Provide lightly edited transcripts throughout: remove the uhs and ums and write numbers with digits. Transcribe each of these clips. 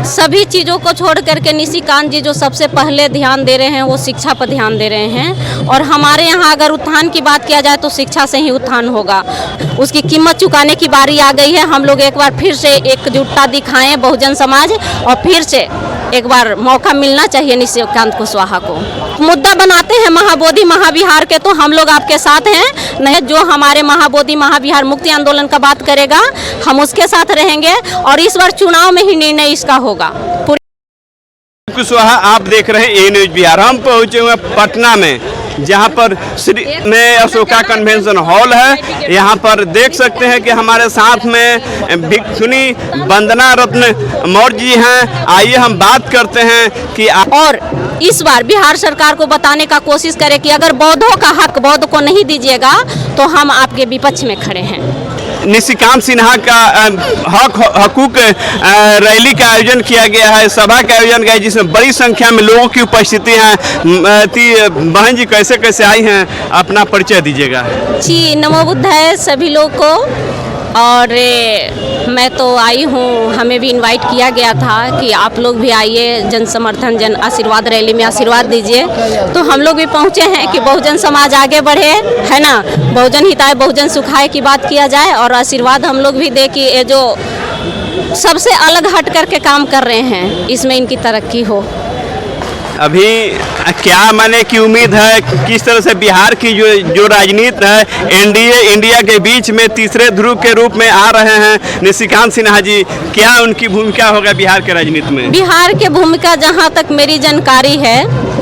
सभी चीज़ों को छोड़ करके निशिकांत जी जो सबसे पहले ध्यान दे रहे हैं वो शिक्षा पर ध्यान दे रहे हैं। और हमारे यहाँ अगर उत्थान की बात किया जाए तो शिक्षा से ही उत्थान होगा। उसकी कीमत चुकाने की बारी आ गई है। हम लोग एक बार फिर से एकजुटता दिखाएं बहुजन समाज, और फिर से एक बार मौका मिलना चाहिए निशिकांत कुशवाहा को। मुद्दा बनाते हैं महाबोधि महाविहार के, तो हम लोग आपके साथ हैं। नहीं, जो हमारे महाबोधि महाविहार मुक्ति आंदोलन का बात करेगा हम उसके साथ रहेंगे, और इस बार चुनाव में ही निर्णय इसका होगा। कुशवाहा आप देख रहे हैं ए न्यूज बिहार। हम पहुंचे हुए पटना में, जहां पर श्री में अशोका कन्वेंशन हॉल है। यहां पर देख सकते हैं कि हमारे साथ में भिक्षुनी वंदना रत्न मौर्य जी हैं। आइए हम बात करते हैं कि और इस बार बिहार सरकार को बताने का कोशिश करें कि अगर बौद्धों का हक बौद्ध को नहीं दीजिएगा तो हम आपके विपक्ष में खड़े हैं। निशिकांत सिन्हा का हकूक रैली का आयोजन किया गया है, सभा का आयोजन किया है, जिसमें बड़ी संख्या में लोगों की उपस्थिति है। बहन जी कैसे कैसे आई हैं, अपना परिचय दीजिएगा। जी नमो बुद्धाय सभी लोग को। और मैं तो आई हूँ, हमें भी इनवाइट किया गया था कि आप लोग भी आइए, जन समर्थन जन आशीर्वाद रैली में आशीर्वाद दीजिए। तो हम लोग भी पहुँचे हैं कि बहुजन समाज आगे बढ़े, है ना, बहुजन हिताय बहुजन सुखाय की बात किया जाए, और आशीर्वाद हम लोग भी दे कि ये जो सबसे अलग हट करके काम कर रहे हैं इसमें इनकी तरक्की हो। अभी क्या माने की उम्मीद है, किस तरह से बिहार की जो राजनीति है, एनडीए इंडिया के बीच में तीसरे ध्रुव के रूप में आ रहे हैं निशिकांत सिन्हा जी, क्या उनकी भूमिका होगा बिहार के राजनीति में? बिहार की भूमिका जहां तक मेरी जानकारी है,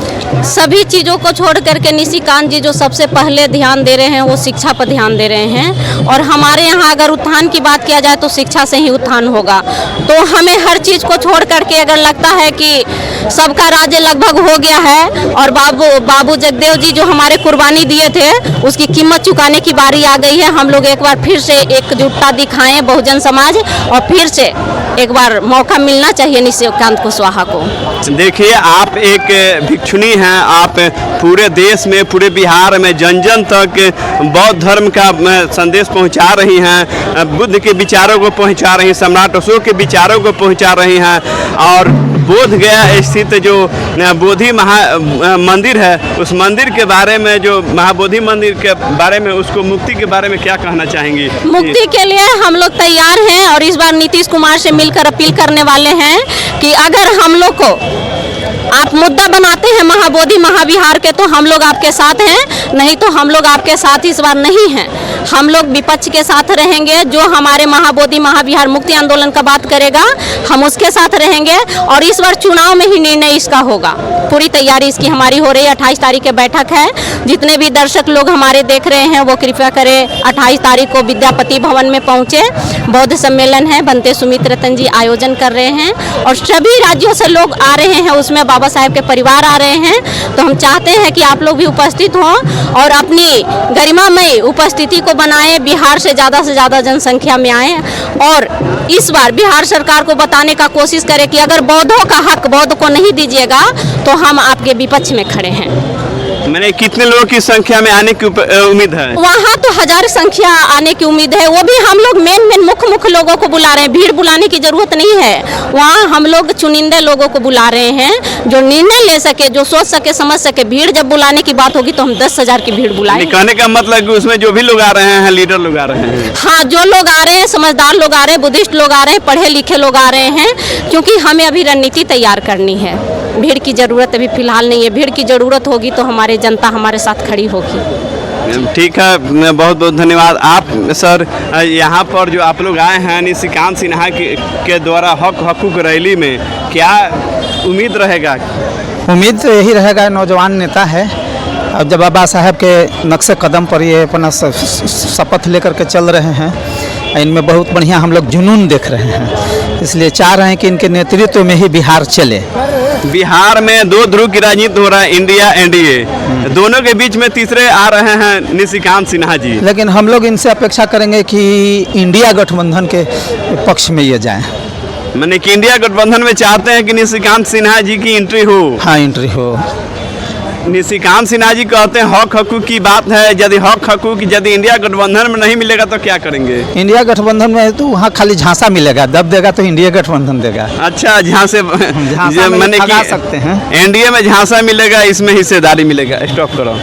सभी चीज़ों को छोड़ करके निशिकांत जी जो सबसे पहले ध्यान दे रहे हैं वो शिक्षा पर ध्यान दे रहे हैं। और हमारे यहाँ अगर उत्थान की बात किया जाए तो शिक्षा से ही उत्थान होगा। तो हमें हर चीज़ को छोड़ करके अगर लगता है कि सबका राज्य लगभग हो गया है और बाबू जगदेव जी जो हमारे कुर्बानी दिए थे उसकी कीमत चुकाने की बारी आ गई है, हम लोग एक बार फिर से एकजुटता दिखाएं बहुजन समाज, और फिर से एक बार मौका मिलना चाहिए निशिकांत कुशवाहा को। देखिए, आप एक भिक्षुनी हैं, आप पूरे देश में, पूरे बिहार में जन जन तक बौद्ध धर्म का संदेश पहुंचा रही हैं, बुद्ध के विचारों को पहुंचा रही हैं, सम्राट अशोक के विचारों को पहुंचा रही हैं। और बोध गया स्थित जो बोधि मंदिर है, उस मंदिर के बारे में, जो महाबोधि मंदिर के बारे में, उसको मुक्ति के बारे में क्या कहना चाहेंगी? मुक्ति के लिए हम लोग तैयार हैं, और इस बार नीतीश कुमार से मिलकर अपील करने वाले हैं कि अगर हम लोग को आप मुद्दा बनाते हैं महाबोधि महाविहार के तो हम लोग आपके साथ हैं, नहीं तो हम लोग आपके साथ इस बार नहीं हैं। हम लोग विपक्ष के साथ रहेंगे। जो हमारे महाबोधि महाविहार मुक्ति आंदोलन का बात करेगा हम उसके साथ रहेंगे, और इस बार चुनाव में ही निर्णय इसका होगा। पूरी तैयारी इसकी हमारी हो रही है। 28 तारीख की बैठक है। जितने भी दर्शक लोग हमारे देख रहे हैं वो कृपया करें 28 तारीख को विद्यापति भवन में पहुँचे। बौद्ध सम्मेलन है, बनते सुमित रतन जी आयोजन कर रहे हैं, और सभी राज्यों से लोग आ रहे हैं, उसमें बाबा साहेब के परिवार आ रहे हैं। तो हम चाहते हैं कि आप लोग भी उपस्थित हों और अपनी गरिमामय उपस्थिति को बनाएं, बिहार से ज़्यादा जनसंख्या में आएं, और इस बार बिहार सरकार को बताने का कोशिश करें कि अगर बौद्धों का हक बौद्ध को नहीं दीजिएगा तो हम आपके विपक्ष में खड़े हैं। मैंने कितने लोगों की संख्या में आने की उम्मीद है? वहाँ तो 1000 संख्या आने की उम्मीद है। वो भी हम लोग मेन मुख्य लोगों को बुला रहे हैं, भीड़ बुलाने की जरूरत नहीं है। वहाँ हम लोग चुनिंदे लोगों को बुला रहे हैं जो निर्णय ले सके, जो सोच सके, समझ सके। भीड़ जब बुलाने की बात होगी तो हम 10,000 की भीड़ बुलाएंगे। कहने का मतलब कि उसमें जो भी लोग आ रहे हैं, लीडर लोग आ रहे हैं। हाँ, जो लोग आ रहे हैं, समझदार लोग आ रहे हैं, बुद्धिस्ट लोग आ रहे हैं, पढ़े लिखे लोग आ रहे हैं, क्योंकि हमें अभी रणनीति तैयार करनी है। भीड़ की जरूरत अभी फिलहाल नहीं है। भीड़ की जरूरत होगी तो हमारी जनता हमारे साथ खड़ी होगी। ठीक है, बहुत बहुत धन्यवाद। आप सर, यहाँ पर जो आप लोग आए हैं निशिकांत सिन्हा के द्वारा हकूक रैली में, क्या उम्मीद रहेगा? उम्मीद तो यही रहेगा, नौजवान नेता है, अब जब बाबा साहब के नक्शे कदम पर ये अपना शपथ लेकर के चल रहे हैं, इनमें बहुत बढ़िया हम लोग जुनून देख रहे हैं, इसलिए चाह रहे हैं कि इनके नेतृत्व में ही बिहार चले। बिहार में 2 ध्रुव की राजनीति हो रहा है, इंडिया एनडीए, दोनों के बीच में तीसरे आ रहे हैं निशिकांत सिन्हा जी। लेकिन हम लोग इनसे अपेक्षा करेंगे कि इंडिया गठबंधन के पक्ष में ये जाएं। मैंने कि इंडिया गठबंधन में चाहते हैं कि निशिकांत सिन्हा जी की एंट्री हो। हाँ, एंट्री हो। निशिकांत सिन्हा जी कहते हैं हक हकूक की बात है, यदि हक हकूक यदि इंडिया गठबंधन में नहीं मिलेगा तो क्या करेंगे? इंडिया गठबंधन में तो वहाँ खाली झांसा मिलेगा, दब देगा तो इंडिया गठबंधन देगा। अच्छा, जहाँ से झांसा में मैंने भगा सकते हैं। एनडीए में झांसा मिलेगा, इसमें हिस्सेदारी मिलेगा। स्टॉप करो।